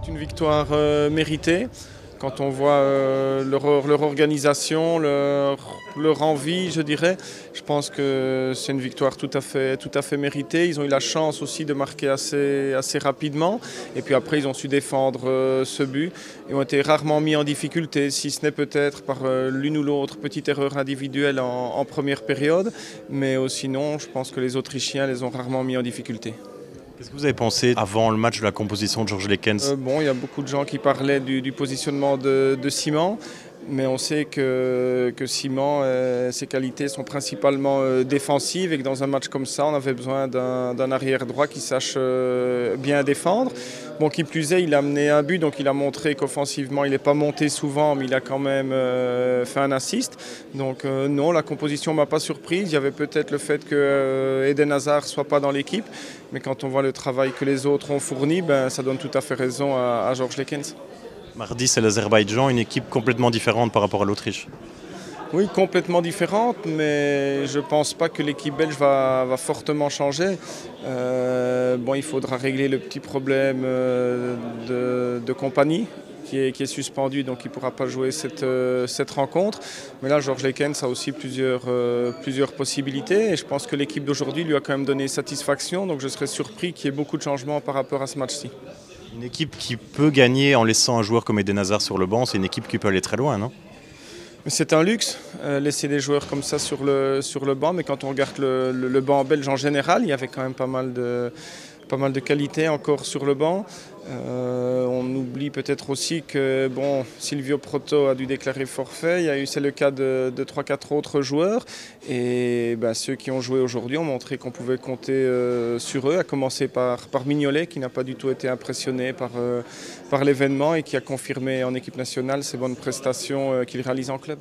C'est une victoire méritée. Quand on voit leur organisation, leur envie, je dirais, je pense que c'est une victoire tout à fait méritée. Ils ont eu la chance aussi de marquer assez rapidement. Et puis après, ils ont su défendre ce but et ont été rarement mis en difficulté, si ce n'est peut-être par l'une ou l'autre petite erreur individuelle en première période. Mais sinon, je pense que les Autrichiens les ont rarement mis en difficulté. Qu'est-ce que vous avez pensé avant le match de la composition de Georges Lekens? Il y a beaucoup de gens qui parlaient du positionnement de Simon, mais on sait que Simon, ses qualités sont principalement défensives et que dans un match comme ça, on avait besoin d'un arrière droit qui sache bien défendre. Bon, qui plus est, il a amené un but, donc il a montré qu'offensivement, il n'est pas monté souvent, mais il a quand même fait un assist. Donc non, la composition ne m'a pas surprise. Il y avait peut-être le fait que Eden Hazard ne soit pas dans l'équipe, mais quand on voit le travail que les autres ont fourni, ça donne tout à fait raison à Georges Lekens. Mardi, c'est l'Azerbaïdjan, une équipe complètement différente par rapport à l'Autriche. Oui, complètement différente, mais je ne pense pas que l'équipe belge va fortement changer. Il faudra régler le petit problème de compagnie qui est suspendu, donc il ne pourra pas jouer cette rencontre. Mais là, Georges Lekens a aussi plusieurs possibilités et je pense que l'équipe d'aujourd'hui lui a quand même donné satisfaction, donc je serais surpris qu'il y ait beaucoup de changements par rapport à ce match-ci. Une équipe qui peut gagner en laissant un joueur comme Eden Hazard sur le banc, c'est une équipe qui peut aller très loin, non? C'est un luxe, laisser des joueurs comme ça sur le banc, mais quand on regarde le banc belge en général, il y avait quand même pas mal de qualité encore sur le banc. On oublie peut-être aussi que Silvio Proto a dû déclarer forfait. C'est le cas de 3-4 autres joueurs. Et ceux qui ont joué aujourd'hui ont montré qu'on pouvait compter sur eux, à commencer par Mignolet, qui n'a pas du tout été impressionné par l'événement et qui a confirmé en équipe nationale ses bonnes prestations qu'il réalise en club.